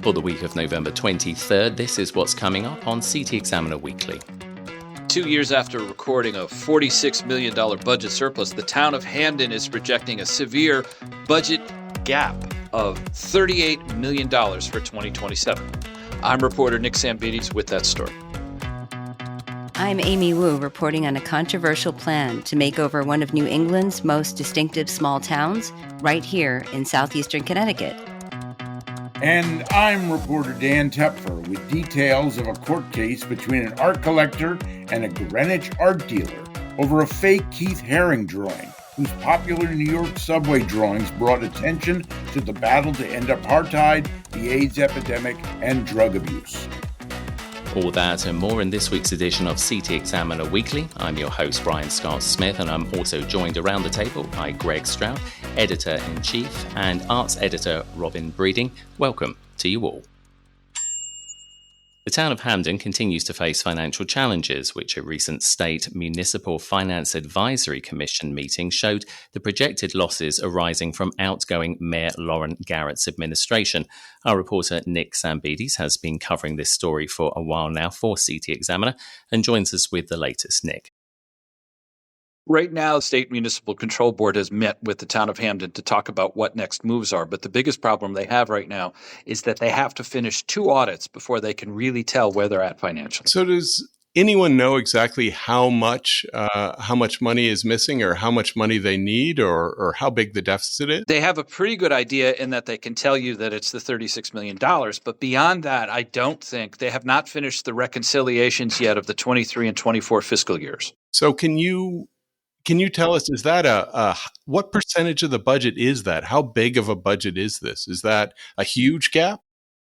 For the week of November 23rd, this is what's coming up on City Examiner Weekly. 2 years after recording a $46 million budget surplus, the town of Hamden is projecting a severe budget gap of $38 million for 2027. I'm reporter Nick Sambides with that story. I'm Amy Wu, reporting on a controversial plan to make over one of New England's most distinctive small towns right here in southeastern Connecticut. And I'm reporter Dan Tepfer with details of a court case between an art collector and a Greenwich art dealer over a fake Keith Haring drawing, whose popular New York subway drawings brought attention to the battle to end apartheid, the AIDS epidemic, and drug abuse. All that and more in this week's edition of City Examiner Weekly. I'm your host, Brian Scott-Smith, and I'm also joined around the table by Greg Stroud, Editor-in-Chief, and Arts Editor Robin Breeding. Welcome to you all. The town of Hamden continues to face financial challenges, which a recent State Municipal Finance Advisory Commission meeting showed the projected losses arising from outgoing Mayor Lauren Garrett's administration. Our reporter Nick Sambides has been covering this story for a while now for City Examiner and joins us with the latest. Nick. Right now, the State Municipal Control Board has met with the town of Hamden to talk about what next moves are. But the biggest problem they have right now is that they have to finish 2 audits before they can really tell where they're at financially. So does anyone know exactly how much money is missing or how much money they need or how big the deficit is? They have a pretty good idea in that they can tell you that it's the $36 million. But beyond that, I don't think they have not finished the reconciliations yet of the 23 and 24 fiscal years. So Can you tell us, is that what percentage of the budget is that? How big of a budget is this? Is that a huge gap?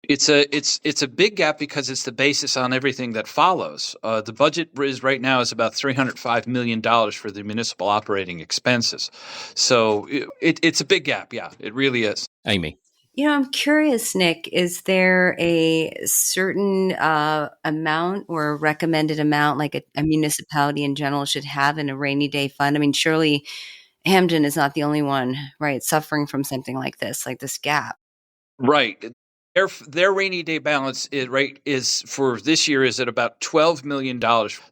It's a big gap because it's the basis on everything that follows. The budget right now is about $305 million for the municipal operating expenses. So it's a big gap. Yeah, it really is. Amy. You know, I'm curious, Nick, is there a certain amount or a recommended amount like a municipality in general should have in a rainy day fund? I mean, surely Hamden is not the only one, right, suffering from something like this gap. Right. Their rainy day balance is for this year is at about $12 million.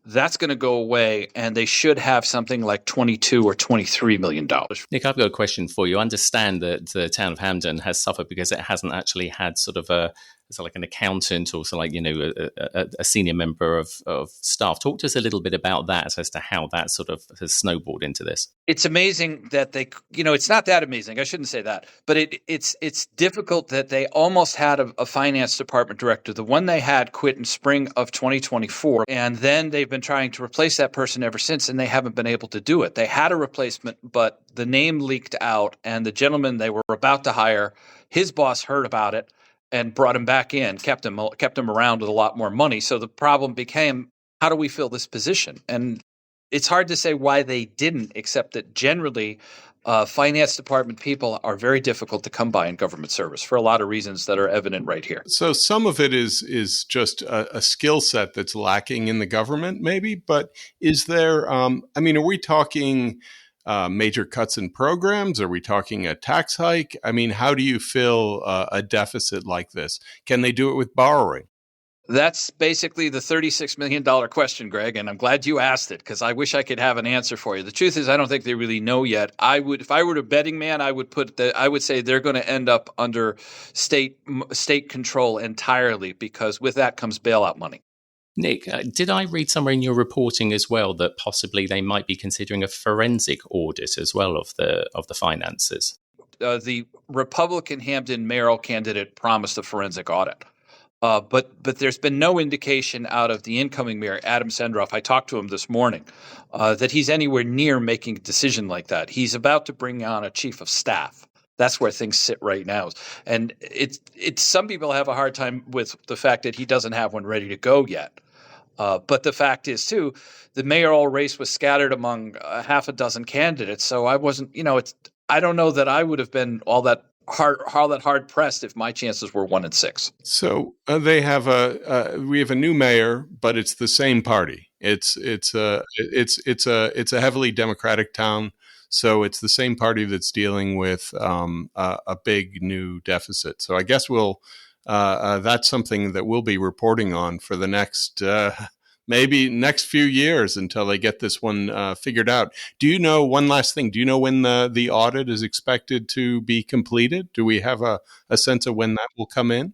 That's going to go away, and they should have something like $22 or $23 million. Nick, I've got a question for you. I understand that the town of Hamden has suffered because it hasn't actually had sort of like an accountant or a senior member of staff. Talk to us a little bit about that as to how that sort of has snowballed into this. It's amazing that it's not that amazing. I shouldn't say that, but it's difficult that they almost had a finance department director. The one they had quit in spring of 2024, and then they've been trying to replace that person ever since, and they haven't been able to do it. They had a replacement, but the name leaked out, and the gentleman they were about to hire, his boss heard about it and brought him back in, kept him around with a lot more money. So the problem became, how do we fill this position? And it's hard to say why they didn't, except that generally finance department people are very difficult to come by in government service for a lot of reasons that are evident right here. So some of it is just a skill set that's lacking in the government, maybe. But is there, are we talking major cuts in programs? Are we talking a tax hike? I mean, how do you fill a deficit like this? Can they do it with borrowing? That's basically the $36 million question, Greg, and I'm glad you asked it because I wish I could have an answer for you. The truth is, I don't think they really know yet. If I were a betting man, I would say they're going to end up under state control entirely because with that comes bailout money. Nick, did I read somewhere in your reporting as well that possibly they might be considering a forensic audit as well of the finances? The Republican Hamden mayoral candidate promised a forensic audit. But there's been no indication out of the incoming mayor, Adam Sendroff, I talked to him this morning, that he's anywhere near making a decision like that. He's about to bring on a chief of staff. That's where things sit right now. And it's some people have a hard time with the fact that he doesn't have one ready to go yet. But the fact is, too, the mayoral race was scattered among half a dozen candidates. So I wasn't, I don't know that I would have been all that hard pressed if my chances were 1 in 6. So we have a new mayor, but it's the same party. It's a heavily Democratic town, so it's the same party that's dealing with a big new deficit. So I guess we'll that's something that we'll be reporting on for the next maybe next few years until they get this one figured out. Do you know, one last thing, do you know when the audit is expected to be completed? Do we have a sense of when that will come in?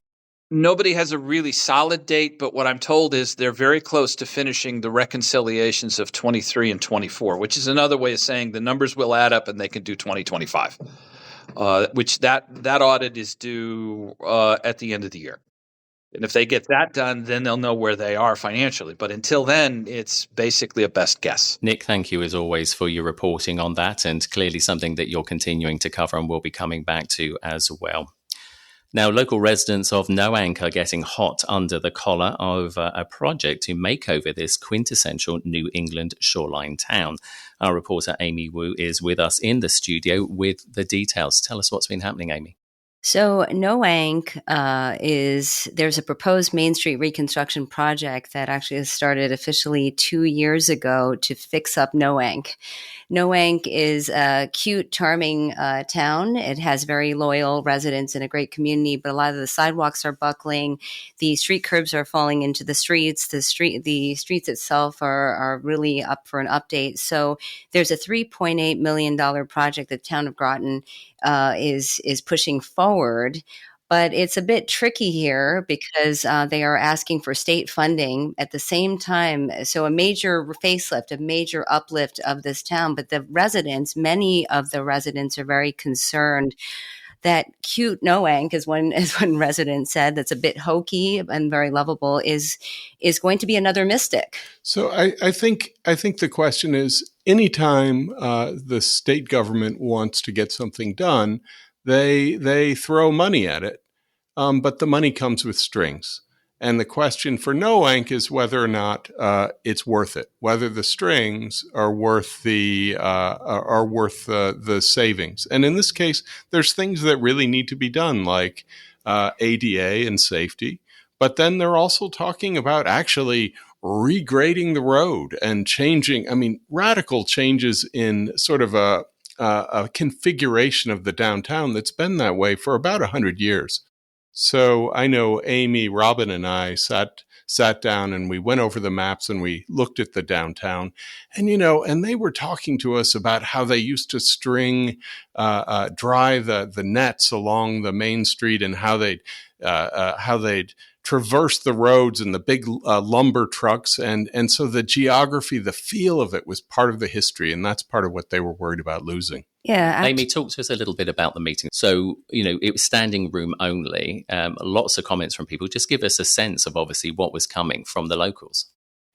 Nobody has a really solid date, but what I'm told is they're very close to finishing the reconciliations of 23 and 24, which is another way of saying the numbers will add up and they can do 2025, which that audit is due at the end of the year. And if they get that done, then they'll know where they are financially. But until then, it's basically a best guess. Nick, thank you as always for your reporting on that, and clearly something that you're continuing to cover and will be coming back to as well. Now, local residents of Noank are getting hot under the collar over a project to make over this quintessential New England shoreline town. Our reporter Amy Wu is with us in the studio with the details. Tell us what's been happening, Amy. So Noank there's a proposed Main Street reconstruction project that actually has started officially 2 years ago to fix up Noank. Noank is a cute, charming town. It has very loyal residents and a great community, but a lot of the sidewalks are buckling. The street curbs are falling into the streets. The streets itself are really up for an update. So there's a $3.8 million project that the town of Groton is pushing forward. But it's a bit tricky here because they are asking for state funding at the same time. So a major facelift, a major uplift of this town. But many of the residents are very concerned that cute Noank, as one resident said, that's a bit hokey and very lovable, is going to be another Mystic. So I think the question is, anytime the state government wants to get something done, they throw money at it, but the money comes with strings. And the question for Noank is whether or not it's worth it, whether the strings are worth the savings. And in this case, there's things that really need to be done, like ADA and safety. But then they're also talking about actually regrading the road and radical changes in sort of a configuration of the downtown that's been that way for about 100 years. So I know Amy, Robin, and I sat down and we went over the maps and we looked at the downtown, and they were talking to us about how they used to dry the nets along the main street and how they'd traverse the roads and the big lumber trucks. And so the geography, the feel of it was part of the history. And that's part of what they were worried about losing. Yeah. Amy, talk to us a little bit about the meeting. So, it was standing room only, lots of comments from people. Just give us a sense of obviously what was coming from the locals.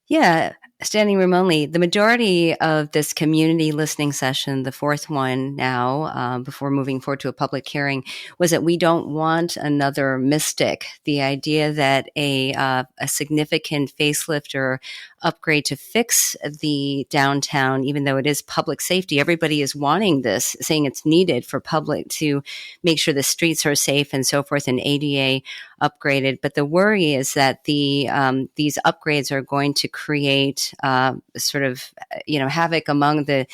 Yeah, standing room only. The majority of this community listening session, the fourth one now, before moving forward to a public hearing, was that we don't want another Mystic. The idea that a significant facelift or upgrade to fix the downtown, even though it is public safety, everybody is wanting this, saying it's needed for public to make sure the streets are safe and so forth, and ADA upgraded. But the worry is that these upgrades are going to create havoc among the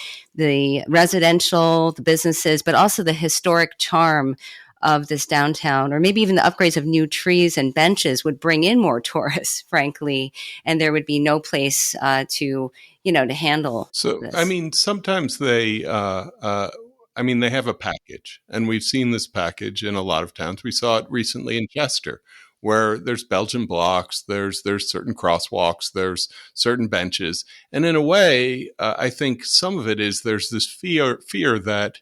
residential, the businesses, but also the historic charm of this downtown, or maybe even the upgrades of new trees and benches would bring in more tourists, frankly, and there would be no place to handle. So, this. Sometimes they have a package, and we've seen this package in a lot of towns. We saw it recently in Chester, where there's Belgian blocks, there's certain crosswalks, there's certain benches. And in a way, I think some of it is there's this fear that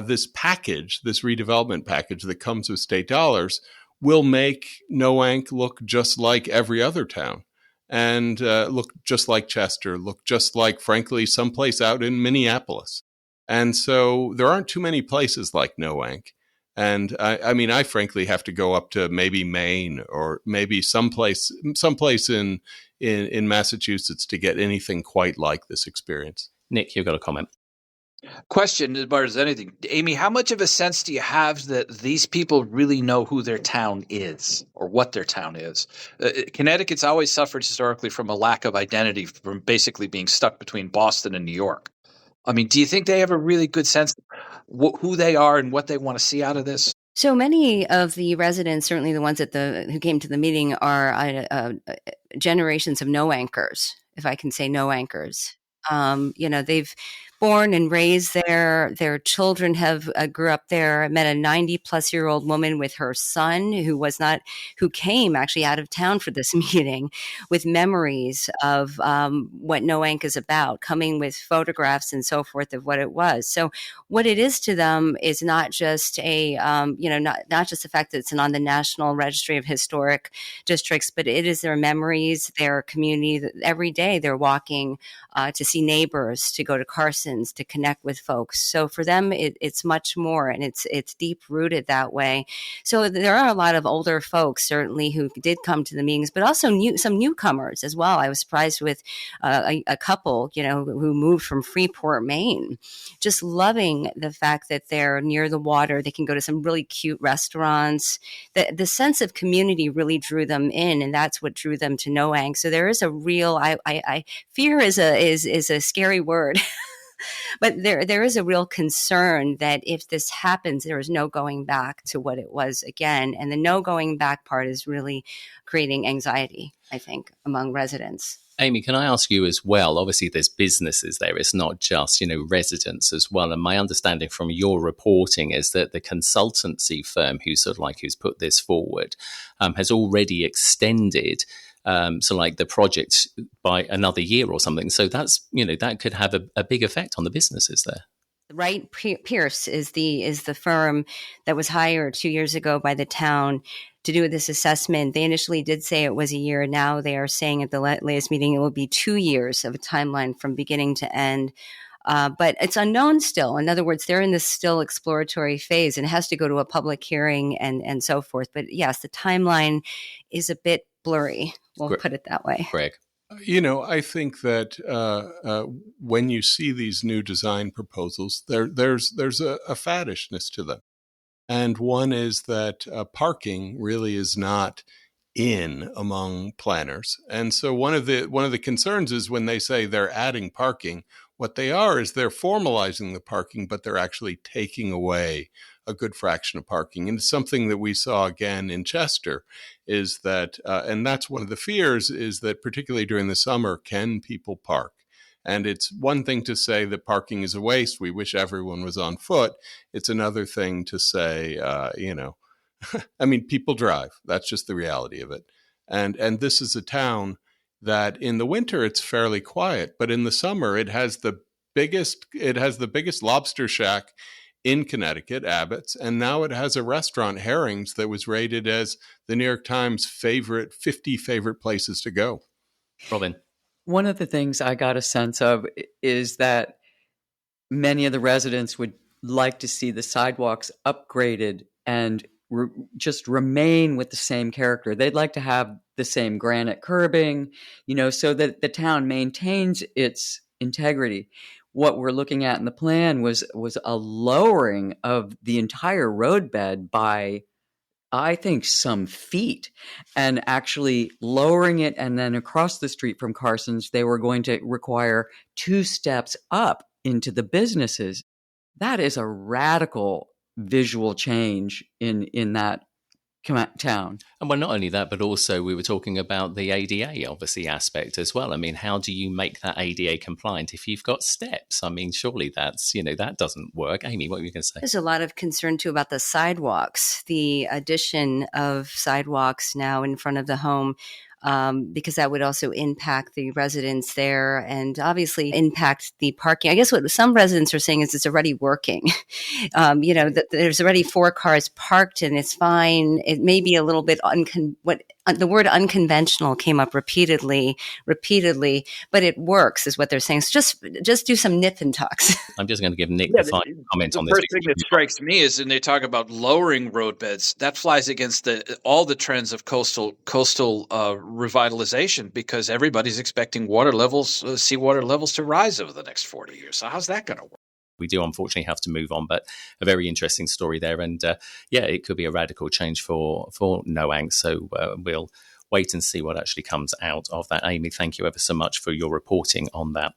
this package, this redevelopment package that comes with state dollars, will make Noank look just like every other town and look just like Chester, look just like, frankly, someplace out in Minneapolis. And so there aren't too many places like Noank. And I frankly have to go up to maybe Maine or maybe someplace in Massachusetts to get anything quite like this experience. Nick, you've got a comment. Question as far as anything. Amy, how much of a sense do you have that these people really know who their town is or what their town is? Connecticut's always suffered historically from a lack of identity, from basically being stuck between Boston and New York. Do you think they have a really good sense of who they are and what they want to see out of this? So many of the residents, certainly the ones who came to the meeting, are generations of no anchors, if I can say no anchors. They've born and raised there. Their children have grew up there. I met a 90-plus-year-old woman with her son who came actually out of town for this meeting with memories of what Noank is about, coming with photographs and so forth of what it was. So what it is to them is not just not just the fact that it's on the National Registry of Historic Districts, but it is their memories, their community. Every day they're walking to see neighbors, to go to Carson's, to connect with folks. So for them, it's much more, and it's deep rooted that way. So there are a lot of older folks certainly who did come to the meetings, but also some newcomers as well. I was surprised with a couple, who moved from Freeport, Maine, just loving the fact that they're near the water. They can go to some really cute restaurants. The sense of community really drew them in, and that's what drew them to Noank. So there is a real, fear is a scary word. But there is a real concern that if this happens, there is no going back to what it was again. And the no going back part is really creating anxiety, I think, among residents. Amy, can I ask you as well? Obviously, there's businesses there. It's not just, residents as well. And my understanding from your reporting is that the consultancy firm who's put this forward has already extended the project by another year or something. So that's, that could have a big effect on the businesses there. Wright Pierce is the firm that was hired 2 years ago by the town to do this assessment. They initially did say it was a year. Now they are saying at the latest meeting it will be 2 years of a timeline from beginning to end. But it's unknown still. In other words, they're in this still exploratory phase, and it has to go to a public hearing and so forth. But yes, the timeline is a bit blurry. We'll put it that way. Greg. I think that when you see these new design proposals, there's a faddishness to them. And one is that parking really is not in among planners. And so one of the concerns is when they say they're adding parking, what they are is they're formalizing the parking, but they're actually taking away a good fraction of parking. And it's something that we saw again in Chester is that, and that's one of the fears, is that particularly during the summer, can people park? And it's one thing to say that parking is a waste. We wish everyone was on foot. It's another thing to say, people drive. That's just the reality of it. And this is a town that in the winter it's fairly quiet, but in the summer it has the biggest lobster shack in Connecticut, Abbott's, and now it has a restaurant, Haring's, that was rated as the New York Times 50 favorite places to go. Robin. One of the things I got a sense of is that many of the residents would like to see the sidewalks upgraded and just remain with the same character. They'd like to have the same granite curbing, so that the town maintains its integrity. What we're looking at in the plan was a lowering of the entire roadbed by, I think, some feet, and actually lowering it. And then across the street from Carson's, they were going to require 2 steps up into the businesses. That is a radical visual change in that town. And well, not only that, but also we were talking about the ADA, obviously, aspect as well. I mean, how do you make that ADA compliant if you've got steps? I mean, surely that's, that doesn't work. Amy, what were you going to say? There's a lot of concern, too, about the sidewalks, the addition of sidewalks now in front of the home. Because that would also impact the residents there and obviously impact the parking. I guess what some residents are saying is it's already working. That there's already 4 cars parked and it's fine. It may be a little bit the word unconventional came up repeatedly, but it works is what they're saying. So just do some nip and tucks. I'm just going to give Nick the final comment on this. The first thing that strikes me is when they talk about lowering roadbeds, that flies against all the trends of coastal revitalization, because everybody's expecting seawater levels to rise over the next 40 years. So how's that going to work? We do unfortunately have to move on, but a very interesting story there. And it could be a radical change for Noank. So we'll wait and see what actually comes out of that. Amy, thank you ever so much for your reporting on that.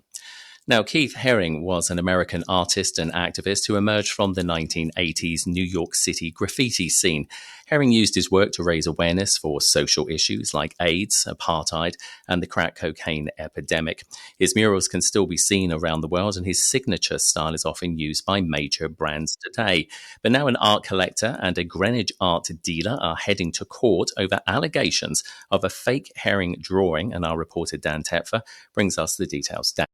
Now, Keith Haring was an American artist and activist who emerged from the 1980s New York City graffiti scene. Haring used his work to raise awareness for social issues like AIDS, apartheid, and the crack cocaine epidemic. His murals can still be seen around the world, and his signature style is often used by major brands today. But now an art collector and a Greenwich art dealer are heading to court over allegations of a fake Haring drawing, and our reporter Dan Tepfer brings us the details. Dan.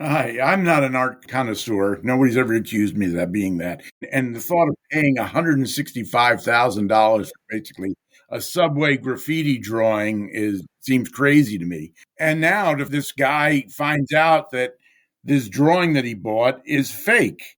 Hi, I'm not an art connoisseur. Nobody's ever accused me of that being that. And the thought of paying $165,000 for basically a subway graffiti drawing seems crazy to me. And now if this guy finds out that this drawing that he bought is fake,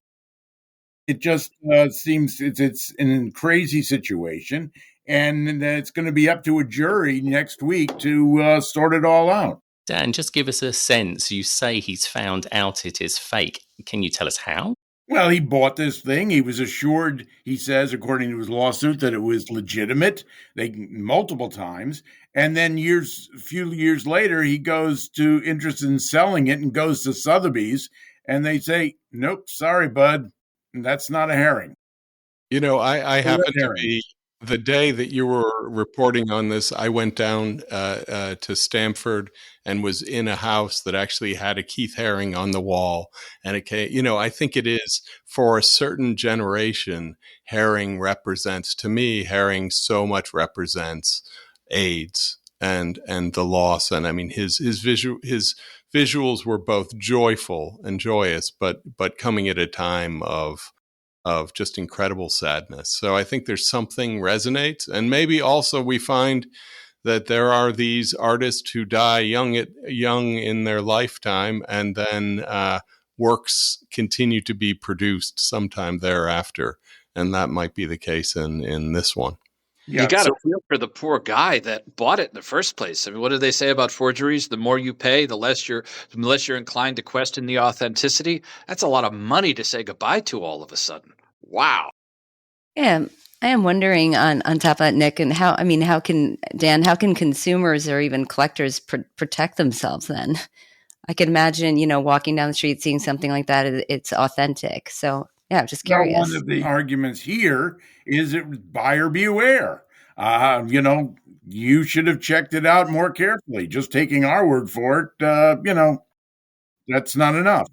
it just seems it's a crazy situation. And it's going to be up to a jury next week to sort it all out. Dan, just give us a sense. You say he's found out it is fake. Can you tell us how? Well, he bought this thing. He was assured, he says, according to his lawsuit, that it was legitimate multiple times. And then a few years later, he goes to interested in selling it and goes to Sotheby's. And they say, nope, sorry, bud. That's not a Haring. I happen to be, the day that you were reporting on this, I went down to Stamford and was in a house that actually had a Keith Haring on the wall. And I think it is for a certain generation, Haring so much represents AIDS and the loss. And I mean, his visuals were both joyful and joyous, but coming at a time of just incredible sadness. So I think there's something resonates. And maybe also we find that there are these artists who die young in their lifetime, and then works continue to be produced sometime thereafter. And that might be the case in this one. Yeah, you got to feel for the poor guy that bought it in the first place. I mean, what do they say about forgeries? The more you pay, the less you're inclined to question the authenticity. That's a lot of money to say goodbye to all of a sudden. Wow. Yeah, I am wondering on top of that, Nick, and how can consumers or even collectors protect themselves then? I can imagine, walking down the street, seeing something like that, it's authentic. So yeah, I'm just curious. Well, one of the arguments here is it buyer beware. You should have checked it out more carefully. Just taking our word for it, that's not enough.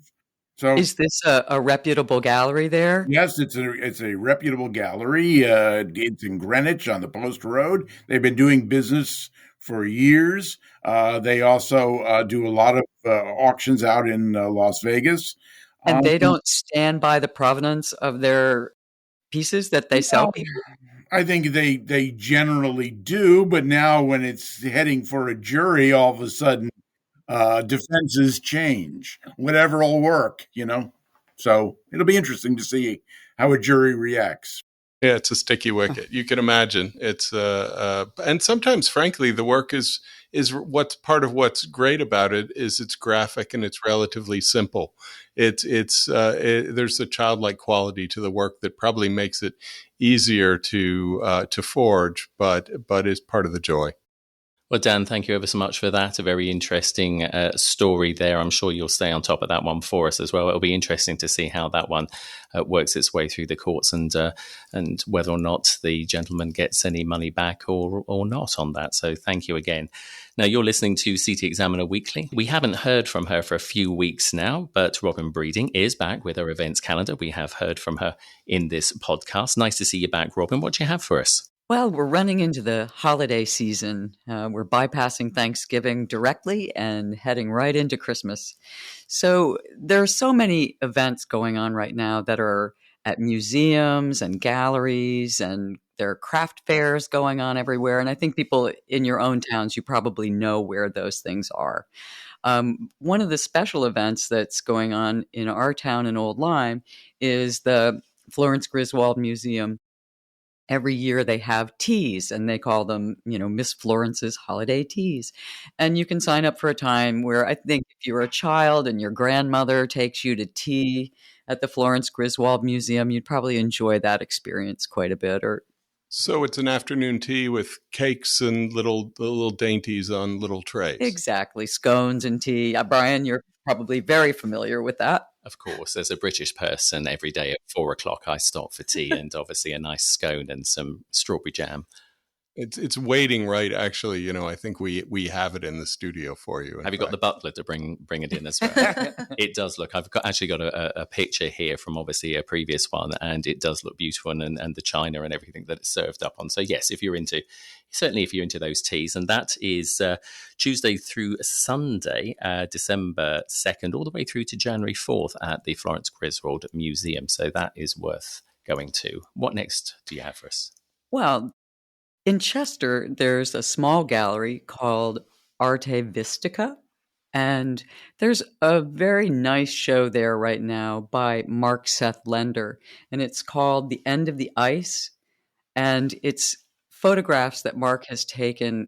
So, is this a reputable gallery there? Yes, it's a reputable gallery. It's in Greenwich on the Post Road. They've been doing business for years. They also do a lot of auctions out in Las Vegas. And they don't stand by the provenance of their pieces that they sell people? I think they generally do, but now when it's heading for a jury, all of a sudden defenses change. Whatever will work, So it'll be interesting to see how a jury reacts. Yeah, it's a sticky wicket. You can imagine. It's and sometimes, frankly, the work is what's part of what's great about it is it's graphic and it's relatively simple. There's a childlike quality to the work that probably makes it easier to forge, but is part of the joy. Well, Dan, thank you ever so much for that. A very interesting story there. I'm sure you'll stay on top of that one for us as well. It'll be interesting to see how that one works its way through the courts and whether or not the gentleman gets any money back or not on that. So thank you again. Now, you're listening to CT Examiner Weekly. We haven't heard from her for a few weeks now, but Robin Breeding is back with her events calendar. We have heard from her in this podcast. Nice to see you back, Robin. What do you have for us? Well, we're running into the holiday season. We're bypassing Thanksgiving directly and heading right into Christmas. So there are so many events going on right now that are at museums and galleries, and there are craft fairs going on everywhere. And I think people in your own towns, you probably know where those things are. One of the special events that's going on in our town in Old Lyme is the Florence Griswold Museum. Every year they have teas, and they call them, Miss Florence's holiday teas. And you can sign up for a time where I think if you're a child and your grandmother takes you to tea at the Florence Griswold Museum, you'd probably enjoy that experience quite a bit. So it's an afternoon tea with cakes and little dainties on little trays. Exactly. Scones and tea. Brian, you're probably very familiar with that. Of course, as a British person, every day at 4 o'clock, I stop for tea and obviously a nice scone and some strawberry jam. It's waiting right. Actually, I think we have it in the studio for you. Have you got the butler to bring it in as well? It does look. I've actually got a picture here from obviously a previous one, and it does look beautiful, and the china and everything that it's served up on. So yes, if you're into those teas, and that is Tuesday through Sunday, December 2nd, all the way through to January 4th at the Florence Griswold Museum. So that is worth going to. What next do you have for us? Well, in Chester, there's a small gallery called Arte Vistica, and there's a very nice show there right now by Mark Seth Lender, and it's called The End of the Ice, and it's photographs that Mark has taken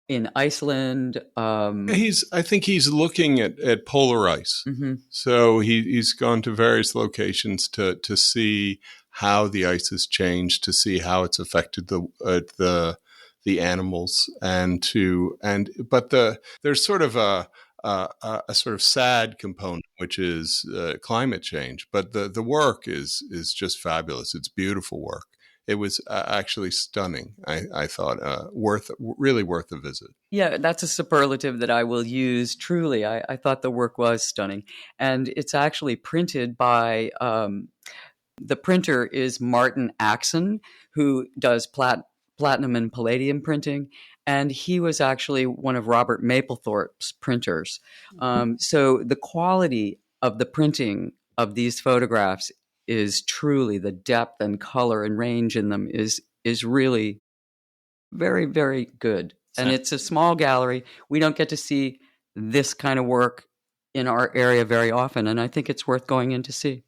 in Iceland. I think he's looking at polar ice. Mm-hmm. So he's gone to various locations to see how the ice has changed, to see how it's affected the animals, but there's sort of a sort of sad component, which is climate change. But the work is just fabulous. It's beautiful work. It was actually stunning. I thought really worth a visit. Yeah, that's a superlative that I will use. Truly, I thought the work was stunning, and it's actually printed by. The printer is Martin Axon, who does platinum and palladium printing, and he was actually one of Robert Mapplethorpe's printers. So the quality of the printing of these photographs is truly, the depth and color and range in them is really very, very good. And it's a small gallery. We don't get to see this kind of work in our area very often, and I think it's worth going in to see.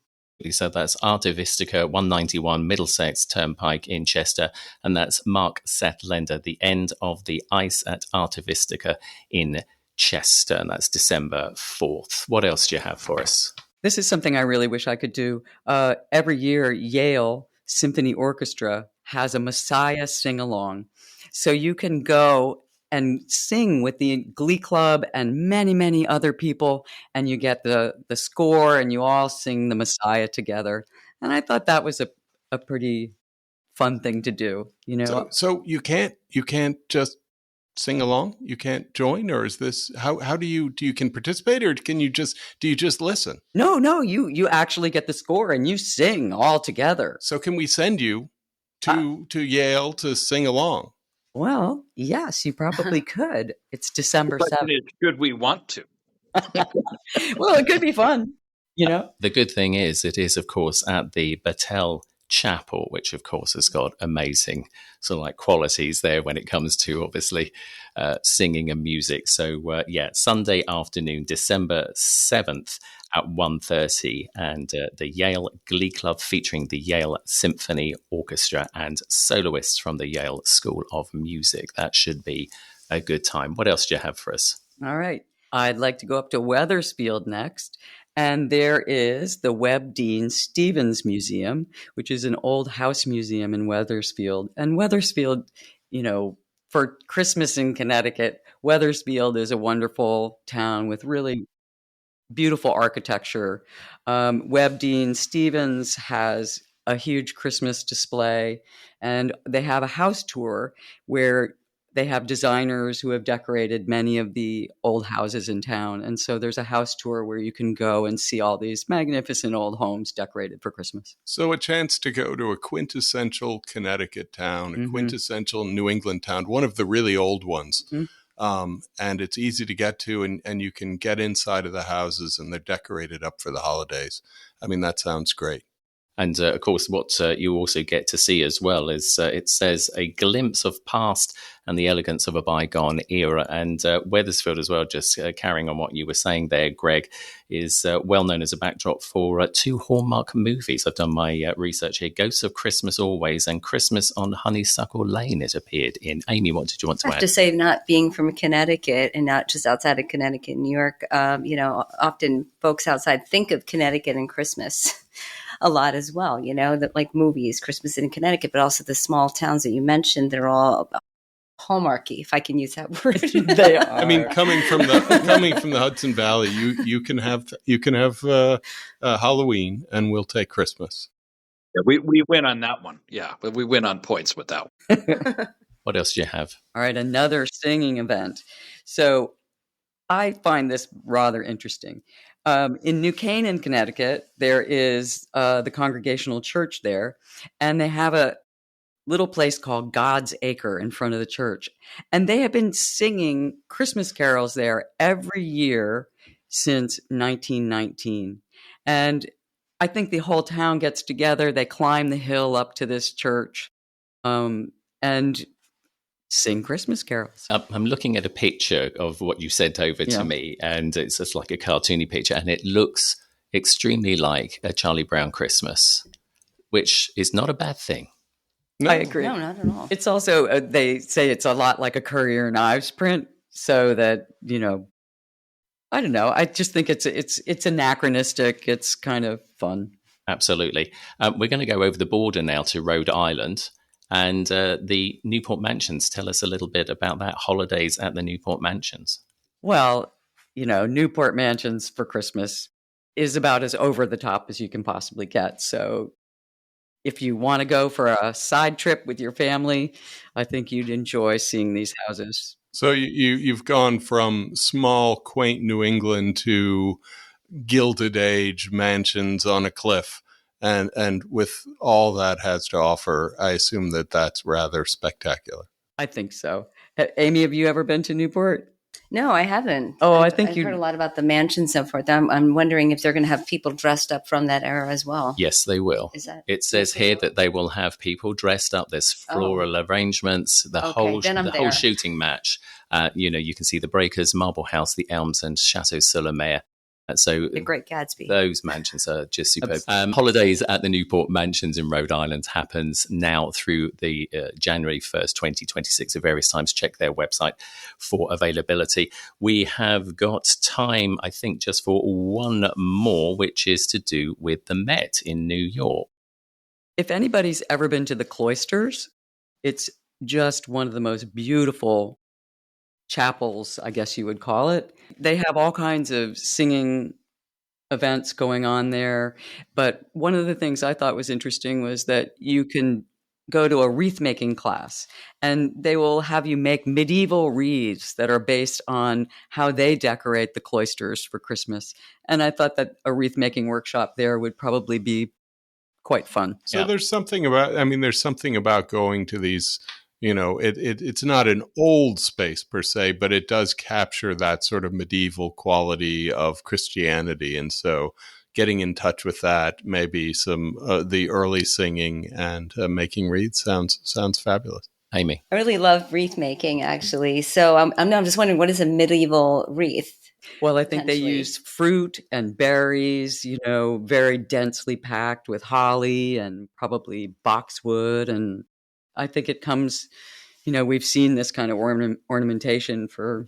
So that's Arte Vistica, 191 Middlesex Turnpike in Chester. And that's Mark Seth Lender, The End of the Ice at Arte Vistica in Chester. And that's December 4th. What else do you have for us? This is something I really wish I could do. Every year, Yale Symphony Orchestra has a Messiah sing-along. So you can go and sing with the Glee Club and many, many other people, and you get the score, and you all sing the Messiah together. And I thought that was a pretty fun thing to do, So you can't just sing along? You can't join, or is this how do you can participate, or do you just listen? No, you actually get the score and you sing all together. So can we send you to Yale to sing along? Well, yes, you probably could. It's December 7th. Should we want to? Well, it could be fun, The good thing is, it is, of course, at the Battelle Chapel, which, of course, has got amazing sort of like qualities there when it comes to, obviously, singing and music. So, Sunday afternoon, December 7th at 1:30, and the Yale Glee Club featuring the Yale Symphony Orchestra and soloists from the Yale School of Music. That should be a good time. What else do you have for us? All right. I'd like to go up to Wethersfield next. And there is the Webb Dean Stevens Museum, which is an old house museum in Wethersfield. And Wethersfield, for Christmas in Connecticut, Wethersfield is a wonderful town with really beautiful architecture. Webb Dean Stevens has a huge Christmas display, and they have a house tour where they have designers who have decorated many of the old houses in town. And so there's a house tour where you can go and see all these magnificent old homes decorated for Christmas. So a chance to go to a quintessential Connecticut town, a quintessential New England town, one of the really old ones. And it's easy to get to, and you can get inside of the houses, and they're decorated up for the holidays. I mean, that sounds great. And of course, what you also get to see as well is it says a glimpse of past and the elegance of a bygone era. And Wethersfield as well, just carrying on what you were saying there, Greg, is well known as a backdrop for two Hallmark movies. I've done my research here. Ghosts of Christmas Always and Christmas on Honeysuckle Lane it appeared in. Amy, what did you want to add? I have to say, not being from Connecticut and not just outside of Connecticut, New York, often folks outside think of Connecticut and Christmas a lot as well, that like movies, Christmas in Connecticut, but also the small towns that you mentioned, they're all hallmarky, if I can use that word. They are. I mean, coming from the Hudson Valley, you can have Halloween, and we'll take Christmas. Yeah, we win on that one. Yeah, but we win on points with that one. What else do you have? All right, another singing event. So I find this rather interesting. In New Canaan, Connecticut, there is the Congregational Church there, and they have a little place called God's Acre in front of the church. And they have been singing Christmas carols there every year since 1919. And I think the whole town gets together. They climb the hill up to this church and sing Christmas carols. I'm looking at a picture of what you sent over to me, and it's just like a cartoony picture, and it looks extremely like a Charlie Brown Christmas, which is not a bad thing. No. I agree. No, not at all. It's also, they say it's a lot like a Currier and Ives print, so that, I don't know. I just think it's anachronistic. It's kind of fun. Absolutely. We're going to go over the border now to Rhode Island. And the Newport Mansions. Tell us a little bit about that, holidays at the Newport Mansions. Well, Newport Mansions for Christmas is about as over the top as you can possibly get. So if you want to go for a side trip with your family, I think you'd enjoy seeing these houses. So you've gone from small, quaint New England to Gilded Age mansions on a cliff. And with all that has to offer, I assume that that's rather spectacular. I think so. Amy, have you ever been to Newport? No, I haven't. Oh, I've heard a lot about the mansion and so forth. I'm wondering if they're going to have people dressed up from that era as well. Yes, they will. It says here that they will have people dressed up. There's floral arrangements, the whole shooting match. You can see the Breakers, Marble House, the Elms, and Chateau sur la Mer. So The Great Gatsby. Those mansions are just superb. Holidays at the Newport Mansions in Rhode Island happens now through the January 1st, 2026 at various times. Check their website for availability. We have got time, I think, just for one more, which is to do with the Met in New York. If anybody's ever been to the Cloisters, it's just one of the most beautiful chapels, I guess you would call it. They have all kinds of singing events going on there. But one of the things I thought was interesting was that you can go to a wreath making class, and they will have you make medieval wreaths that are based on how they decorate the cloisters for Christmas. And I thought that a wreath making workshop there would probably be quite fun. So there's something about going to these, it's not an old space per se, but it does capture that sort of medieval quality of Christianity. And so getting in touch with that, maybe some the early singing and making wreaths sounds fabulous. Amy? I really love wreath making, actually. So I'm just wondering, what is a medieval wreath? Well, I think they use fruit and berries, very densely packed with holly and probably boxwood. And I think it comes, we've seen this kind of ornamentation for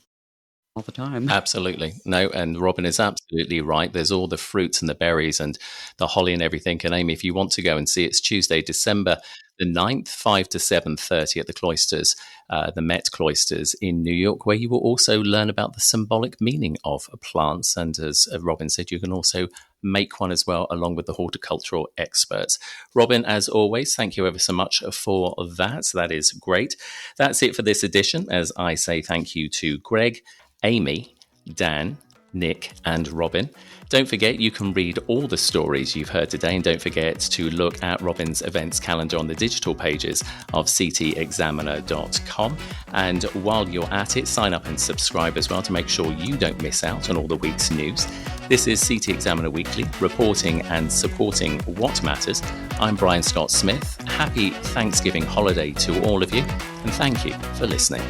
all the time. Absolutely. No, and Robin is absolutely right. There's all the fruits and the berries and the holly and everything. And Amy, if you want to go and see, it's Tuesday, December the 9th, 5 to 7:30 at the Cloisters, the Met Cloisters in New York, where you will also learn about the symbolic meaning of plants. And as Robin said, you can also make one as well, along with the horticultural experts. Robin, as always, thank you ever so much for that. That is great. That's it for this edition. As I say, thank you to Greg, Amy, Dan, Nick, and Robin. Don't forget, you can read all the stories you've heard today, and don't forget to look at Robin's events calendar on the digital pages of ctexaminer.com. And while you're at it, sign up and subscribe as well to make sure you don't miss out on all the week's news. This is CT Examiner Weekly, reporting and supporting what matters. I'm Brian Scott Smith. Happy Thanksgiving holiday to all of you, and thank you for listening.